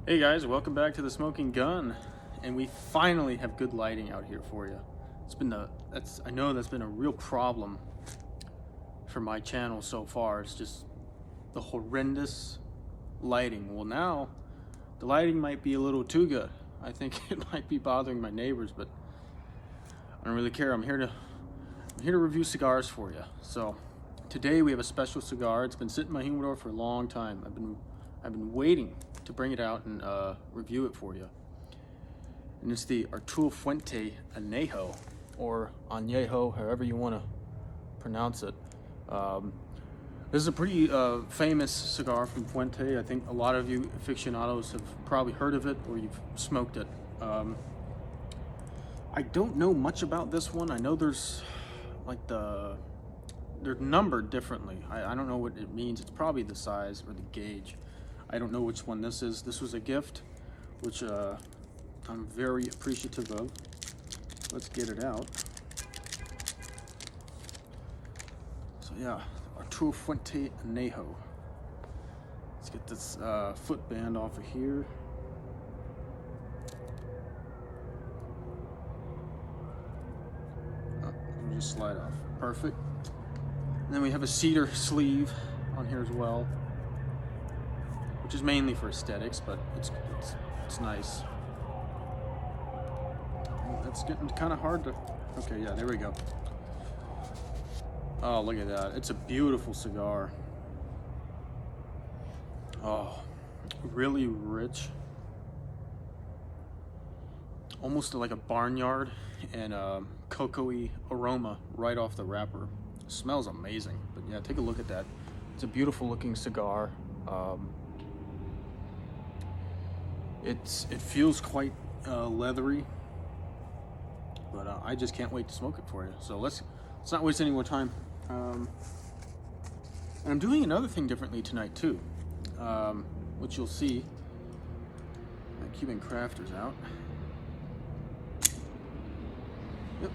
Hey guys, welcome back to the Smoking Gun, and we finally have good lighting out here for you. I know that's been a real problem for my channel so far. It's just the horrendous lighting. Well, now the lighting might be a little too good. I think it might be bothering my neighbors, but I don't really care. I'm here to review cigars for you. So today we have a special cigar. It's been sitting in my humidor for a long time. I've been waiting to bring it out and review it for you. And it's the Arturo Fuente Anejo, or Añejo, however you want to pronounce it. This is a pretty famous cigar from Fuente. I think a lot of you aficionados have probably heard of it or you've smoked it. I don't know much about this one. I know there's like they're numbered differently. I don't know what it means. It's probably the size or the gauge. I don't know which one this is. This was a gift, which I'm very appreciative of. Let's get it out. So yeah, Arturo Fuente Anejo. Let's get this footband off of here. We'll just slide off. Perfect. And then we have a cedar sleeve on here as well, which is mainly for aesthetics, but it's nice. That's getting kind of hard to. Okay, yeah, there we go. Oh, look at that! It's a beautiful cigar. Oh, really rich, almost like a barnyard, and cocoa-y aroma right off the wrapper. It smells amazing. But yeah, take a look at that. It's a beautiful looking cigar. It feels quite leathery, but I just can't wait to smoke it for you. So let's not waste any more time. And I'm doing another thing differently tonight too, which you'll see. My Cuban Crafter's out. Yep.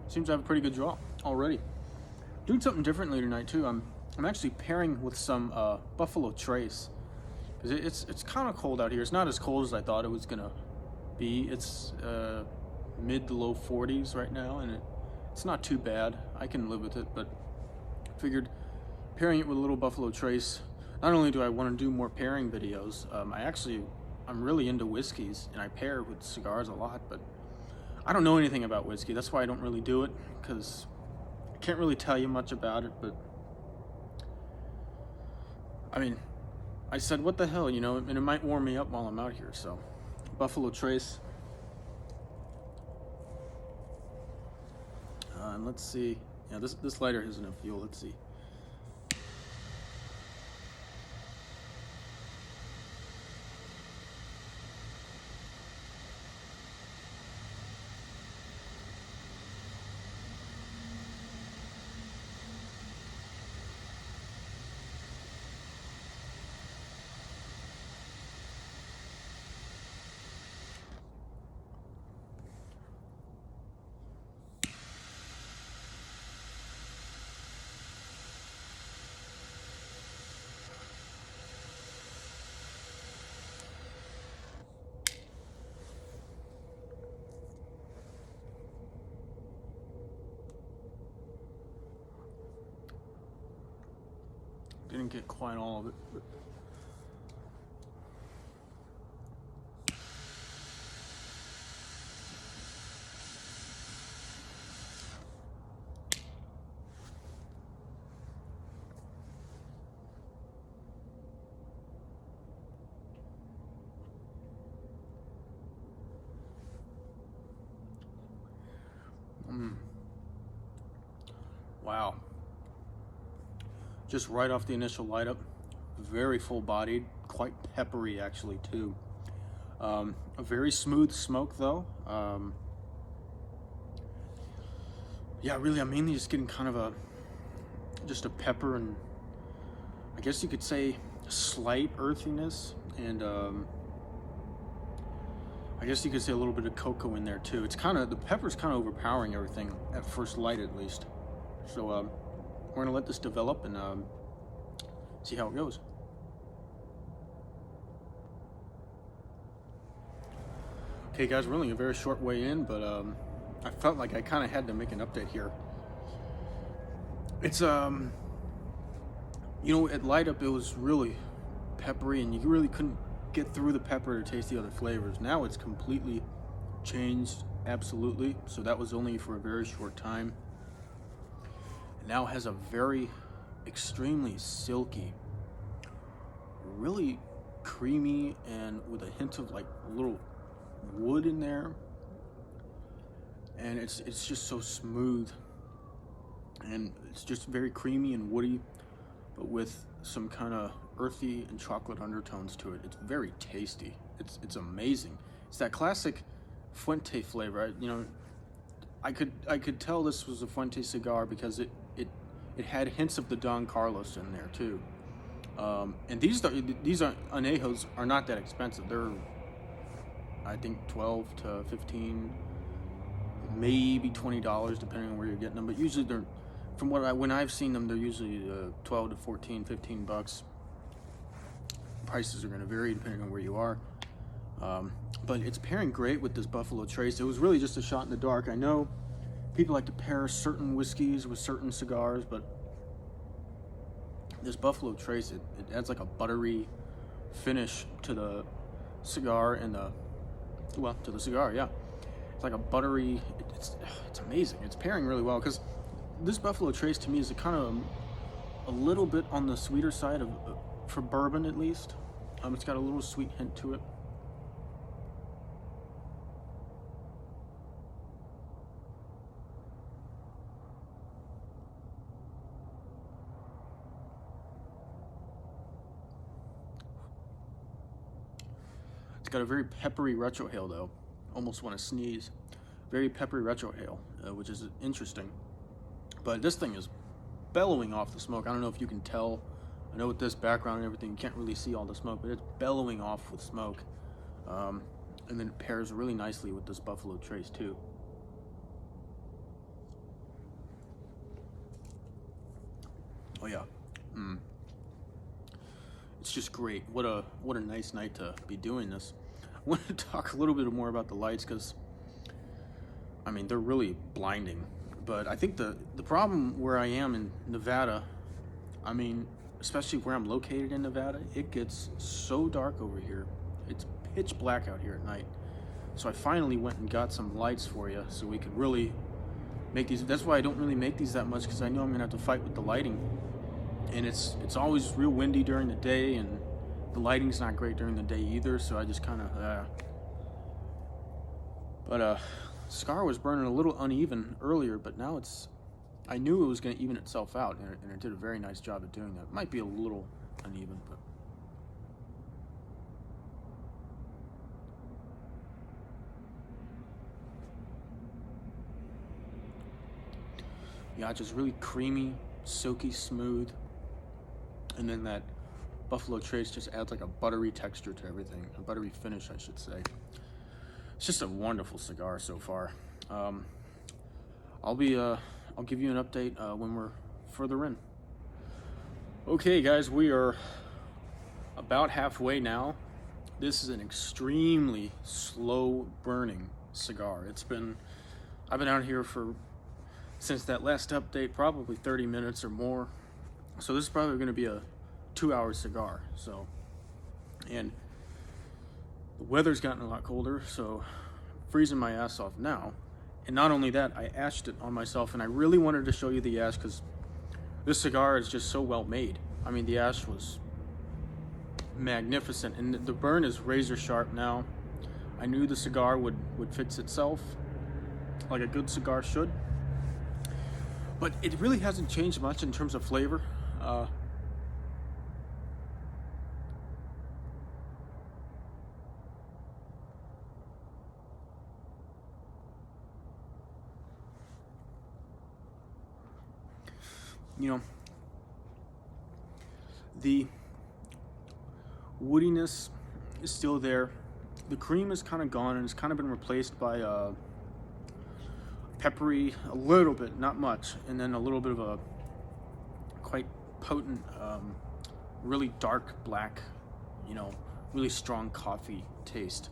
Seems to have a pretty good draw already. Doing something differently tonight too. I'm actually pairing with some Buffalo Trace, because it's kind of cold out here. It's not as cold as I thought it was gonna be. It's mid to low 40s right now, and it's not too bad. I can live with it, but figured pairing it with a little Buffalo Trace. Not only do I want to do more pairing videos, I'm really into whiskeys, and I pair with cigars a lot, but I don't know anything about whiskey. That's why I don't really do it, because I can't really tell you much about it. But I mean, I said, what the hell, you know, and it might warm me up while I'm out here. So Buffalo Trace, and let's see. Yeah, this lighter has enough fuel. Let's see. Didn't get quite all of it, but wow. Just right off the initial light up, very full bodied, quite peppery actually too. A very smooth smoke though. Yeah, really, I'm mainly just getting kind of just a pepper, and I guess you could say slight earthiness, and I guess you could say a little bit of cocoa in there too. It's kind of, the pepper's kind of overpowering everything at first light at least. So we're gonna let this develop and see how it goes. Okay, guys, we're only a very short way in, but I felt like I kind of had to make an update here. It's you know, at light up it was really peppery, and you really couldn't get through the pepper to taste the other flavors. Now it's completely changed, absolutely. So that was only for a very short time. It now has a very extremely silky, really creamy, and with a hint of like a little wood in there, and it's just so smooth, and it's just very creamy and woody, but with some kind of earthy and chocolate undertones to it. It's very tasty. It's amazing. It's that classic Fuente flavor. You know, I could tell this was a Fuente cigar because it had hints of the Don Carlos in there too. And these Anejos are not that expensive. They're, I think, 12 to 15, maybe $20 depending on where you're getting them. But usually they're, from when I've seen them, they're usually 12 to 14, 15 bucks. Prices are going to vary depending on where you are. But it's pairing great with this Buffalo Trace. It was really just a shot in the dark. I know people like to pair certain whiskeys with certain cigars, but this Buffalo Trace, it adds like a buttery finish to the cigar and to the cigar, yeah. It's like a buttery, it's amazing. It's pairing really well, because this Buffalo Trace to me is a kind of a little bit on the sweeter side of for bourbon, at least. It's got a little sweet hint to it. It's got a very peppery retrohale though. Almost want to sneeze. Very peppery retrohale, which is interesting. But this thing is bellowing off the smoke. I don't know if you can tell. I know with this background and everything, you can't really see all the smoke, but it's bellowing off with smoke. And then it pairs really nicely with this Buffalo Trace too. Oh yeah. It's just great. What a nice night to be doing this. I want to talk a little bit more about the lights, because I mean, they're really blinding. But I think the problem where I am in Nevada, I mean, especially where I'm located in Nevada, it gets so dark over here. It's pitch black out here at night. So I finally went and got some lights for you so we could really make these. That's why I don't really make these that much, because I know I'm gonna have to fight with the lighting. And it's always real windy during the day, and the lighting's not great during the day either, so I just kind of But cigar was burning a little uneven earlier, but now I knew it was going to even itself out, and it did a very nice job of doing that. It might be a little uneven, but yeah, just really creamy, silky, smooth, and then that Buffalo Trace just adds like a buttery texture to everything, a buttery finish, I should say. It's just a wonderful cigar so far. I'll give you an update when we're further in. Okay, guys, we are about halfway now. This is an extremely slow burning cigar. I've been out here since that last update, probably 30 minutes or more. So this is probably going to be a 2-hour cigar. So, and the weather's gotten a lot colder, so freezing my ass off now. And not only that, I ashed it on myself, and I really wanted to show you the ash because this cigar is just so well made. I mean, the ash was magnificent, and the burn is razor sharp now. I knew the cigar would fix itself like a good cigar should, but it really hasn't changed much in terms of flavor. You know, the woodiness is still there. The cream is kind of gone, and it's kind of been replaced by peppery, a little bit, not much, and then a little bit of a potent, really dark black, you know, really strong coffee taste.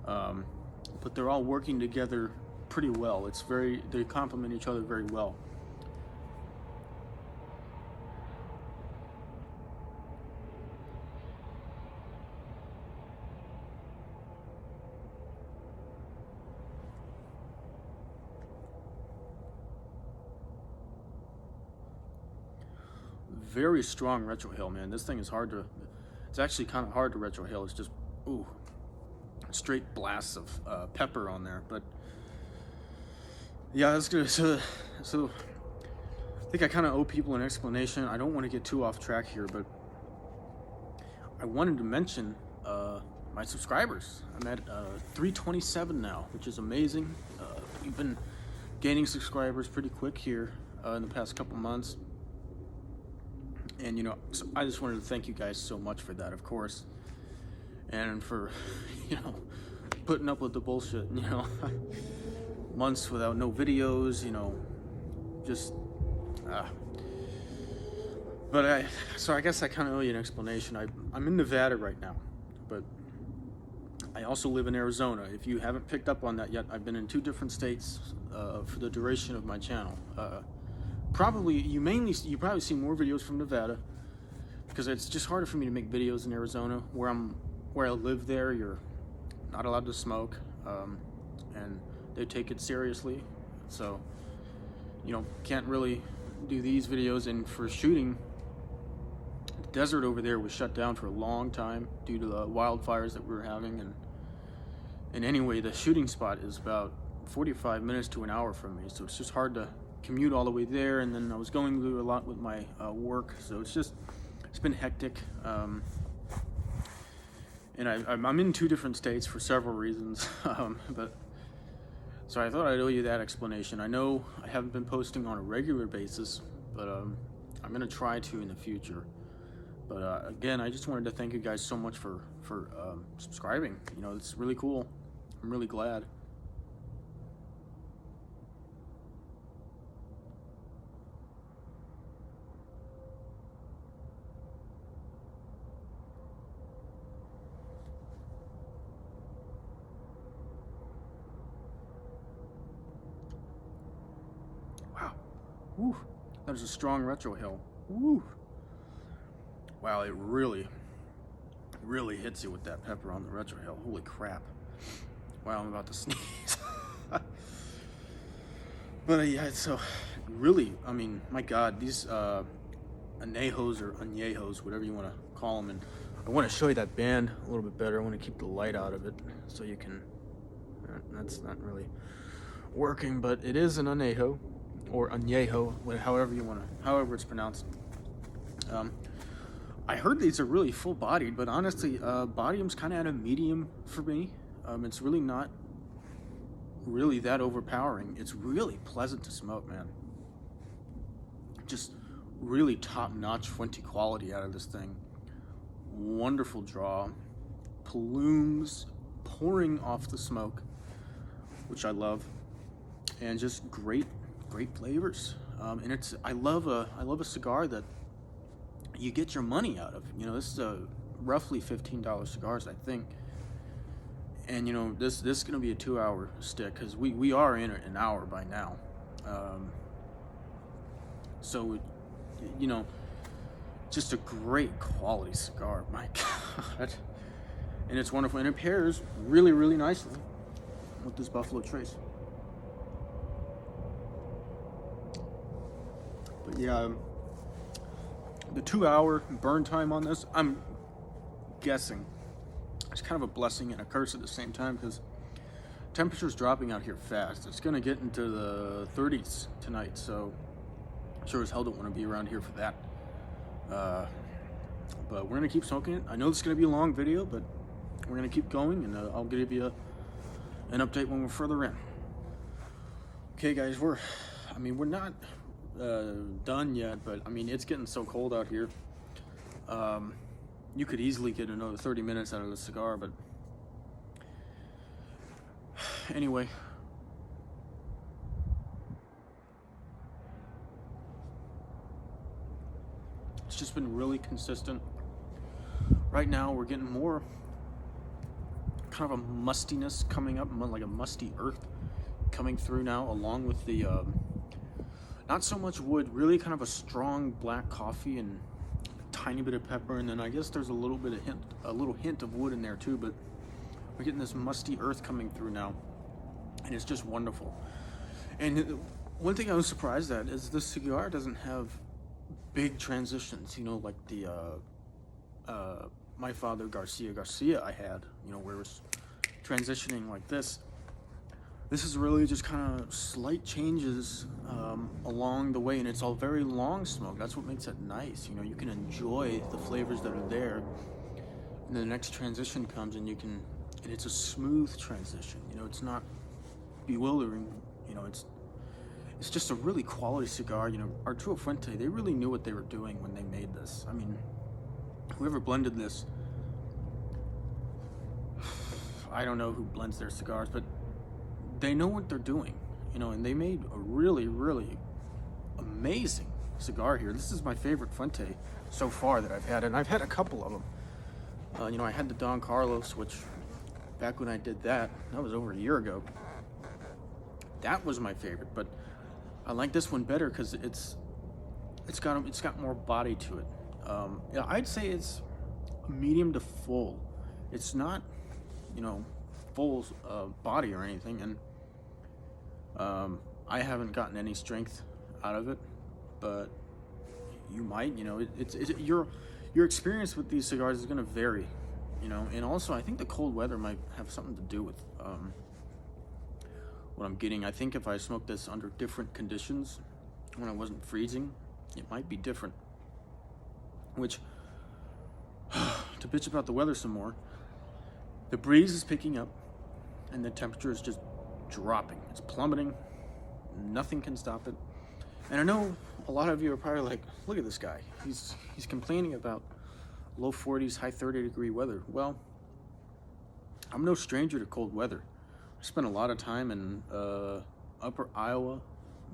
But they're all working together pretty well. They complement each other very well. Very strong retrohale, man. This thing is it's actually kind of hard to retrohale. It's just, ooh, straight blasts of pepper on there. But yeah, that's good. So I think I kind of owe people an explanation. I don't want to get too off track here, but I wanted to mention my subscribers. I'm at 327 now, which is amazing. We've been gaining subscribers pretty quick here in the past couple months. And, you know, so I just wanted to thank you guys so much for that, of course. And for, you know, putting up with the bullshit, you know. Months without no videos, you know, just, But so I guess I kind of owe you an explanation. I'm in Nevada right now, but I also live in Arizona. If you haven't picked up on that yet, I've been in 2 different states for the duration of my channel. You probably see more videos from Nevada because it's just harder for me to make videos in Arizona. Where I live there, you're not allowed to smoke, and they take it seriously. So, you know, can't really do these videos. And for shooting, the desert over there was shut down for a long time due to the wildfires that we were having. And anyway, the shooting spot is about 45 minutes to an hour from me, so it's just hard to commute all the way there. And then I was going through a lot with my work, so it's been hectic. And I'm in 2 different states for several reasons, but so I thought I'd owe you that explanation. I know I haven't been posting on a regular basis, but I'm gonna try to in the future. But again, I just wanted to thank you guys so much for subscribing. You know, it's really cool. I'm really glad. Wow. Woo. That was a strong retrohale. Woo. Wow, it really hits you with that pepper on the retrohale. Holy crap. Wow, I'm about to sneeze. But yeah, so really, I mean, my God, these anejos or añejos, whatever you want to call them, and I want to show you that band a little bit better. I want to keep the light out of it so you can, that's not really working, but it is an anejo or añejo, however it's pronounced. I heard these are really full-bodied, but honestly, bodium's kind of at a medium for me. It's really not really that overpowering. It's really pleasant to smoke, man. Just really top-notch Fuente quality out of this thing. Wonderful draw. Plumes pouring off the smoke, which I love, and just great flavors. And I love a cigar that you get your money out of. You know, this is a roughly $15 cigars, I think. And you know, this is gonna be a 2-hour stick because we are in an hour by now. So, you know, just a great quality cigar. My God, and it's wonderful, and it pairs really nicely with this Buffalo Trace. But yeah. The 2-hour burn time on this, I'm guessing, it's kind of a blessing and a curse at the same time because temperature's dropping out here fast. It's going to get into the 30s tonight, so sure as hell don't want to be around here for that. But we're going to keep smoking it. I know this is going to be a long video, but we're going to keep going, and I'll give you an update when we're further in. Okay, guys, we're not done yet, but I mean, it's getting so cold out here. You could easily get another 30 minutes out of the cigar, but anyway. It's just been really consistent. Right now we're getting more kind of a mustiness coming up, like a musty earth coming through now, along with the not so much wood, really kind of a strong black coffee and a tiny bit of pepper, and then I guess there's a little hint of wood in there too, but we're getting this musty earth coming through now, and it's just wonderful. And one thing I was surprised at is this cigar doesn't have big transitions, you know, like the My Father Garcia I had, you know, where it was transitioning like this. This is really just kind of slight changes along the way, and it's all very long smoke. That's what makes it nice. You know, you can enjoy the flavors that are there, and the next transition comes, and it's a smooth transition. You know, it's not bewildering. You know, it's just a really quality cigar. You know, Arturo Fuente, they really knew what they were doing when they made this. I mean, whoever blended this, I don't know who blends their cigars, but they know what they're doing, you know, and they made a really, really amazing cigar here. This is my favorite Fuente so far that I've had, and I've had a couple of them. You know, I had the Don Carlos, which back when I did that was over a year ago. That was my favorite, but I like this one better because it's got more body to it. Yeah, I'd say it's medium to full. It's not, you know, full body or anything, and I haven't gotten any strength out of it, but you might. You know, your experience with these cigars is going to vary, you know, and also I think the cold weather might have something to do with what I'm getting. I think if I smoked this under different conditions, when I wasn't freezing, it might be different. Which, to bitch about the weather some more, the breeze is picking up and the temperature is just dropping. It's plummeting. Nothing can stop it. And I know a lot of you are probably like, look at this guy. He's complaining about low 40s, high 30-degree weather. Well, I'm no stranger to cold weather. I spent a lot of time in upper Iowa,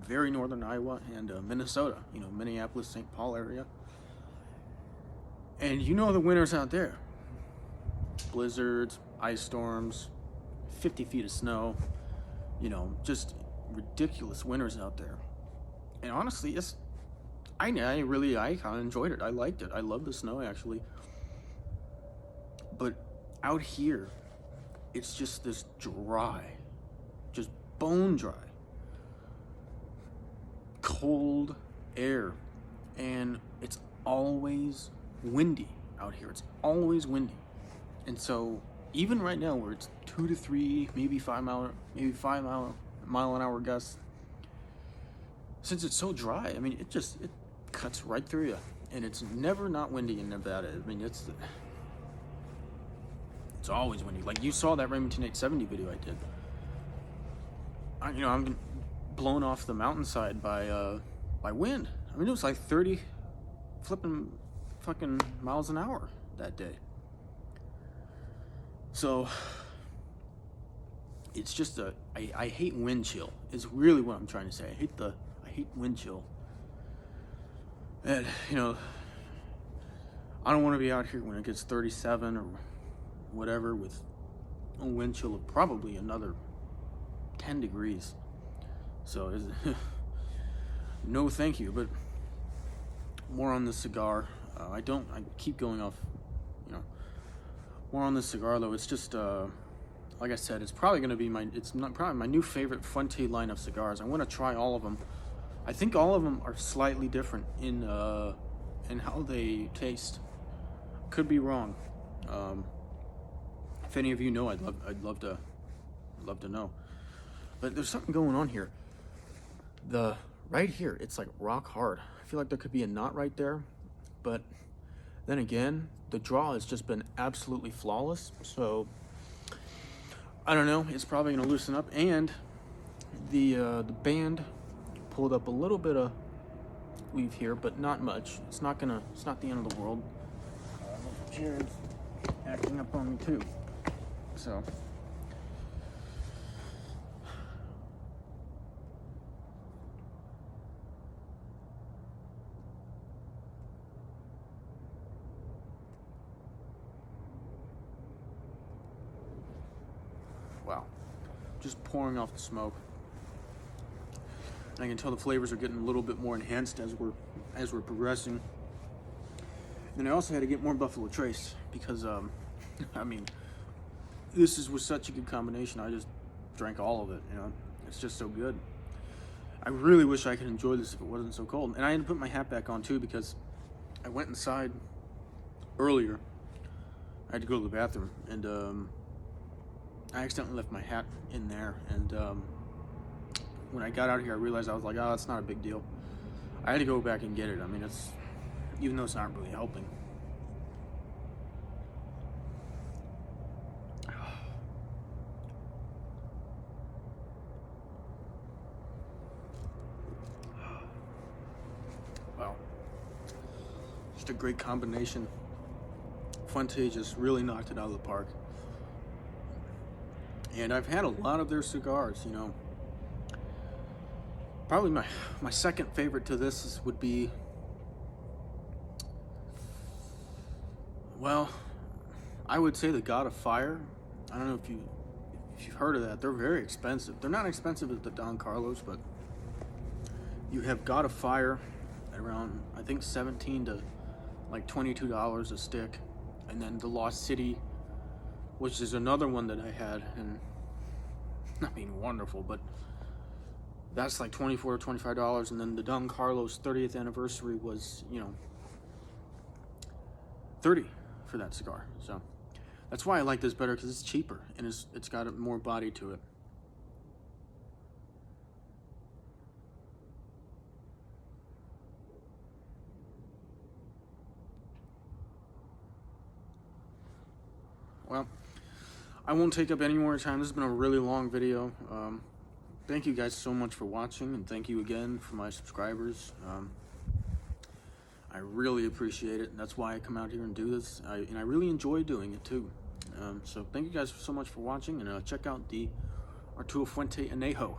very northern Iowa, and Minnesota, you know, Minneapolis, St. Paul area. And you know the winters out there. Blizzards, ice storms, 50 feet of snow, you know, just ridiculous winters out there. And honestly, I kind of enjoyed it. I liked it. I love the snow, actually. But out here, it's just this dry, just bone dry, cold air. And it's always windy out here. It's always windy. And so even right now where it's 2 to 3, maybe 5 mile an hour gusts, since it's so dry, I mean, it cuts right through you. And it's never not windy in Nevada. I mean, it's always windy. Like you saw that Remington 870 video I did. I'm blown off the mountainside by wind. I mean, it was like 30 flipping fucking miles an hour that day. So it's just I hate wind chill is really what I'm trying to say. I hate wind chill. And, you know, I don't want to be out here when it gets 37 or whatever with a wind chill of probably another 10 degrees. So, no thank you. But more on the cigar. I keep going off, you know, more on this cigar though. It's just, like I said, it's probably going to be probably my new favorite Fuente line of cigars. I want to try all of them. I think all of them are slightly different in how they taste. Could be wrong. If any of you know, I'd love to know. But there's something going on here. Right here, it's like rock hard. I feel like there could be a knot right there, but then again, the draw has just been absolutely flawless. So I don't know. It's probably gonna loosen up, and the band pulled up a little bit of weave here, but not much. It's not the end of the world. Jared's acting up on me too. So just pouring off the smoke. And I can tell the flavors are getting a little bit more enhanced as we're progressing. And I also had to get more Buffalo Trace because I mean, this was such a good combination. I just drank all of it, you know. It's just so good. I really wish I could enjoy this if it wasn't so cold. And I had to put my hat back on too because I went inside earlier. I had to go to the bathroom, and I accidentally left my hat in there. And when I got out here, I realized, I was like, oh, that's not a big deal. I had to go back and get it. I mean, it's, even though it's not really helping. Wow. Just a great combination. Fuente just really knocked it out of the park. And I've had a lot of their cigars, you know. Probably my second favorite to this would be, well, I would say the God of Fire. I don't know if you've heard of that. They're very expensive. They're not expensive as the Don Carlos, but you have God of Fire at around, I think, $17 to like $22 a stick. And then the Lost City, which is another one that I had, and I mean, wonderful, but that's like $24 or $25. And then the Don Carlos 30th anniversary was, you know, $30 for that cigar. So that's why I like this better, because it's cheaper and it's got more body to it. Well, I won't take up any more time. This has been a really long video. Thank you guys so much for watching, and thank you again for my subscribers. I really appreciate it, and that's why I come out here and do this. And I really enjoy doing it too. So thank you guys so much for watching, and check out the Arturo Fuente Anejo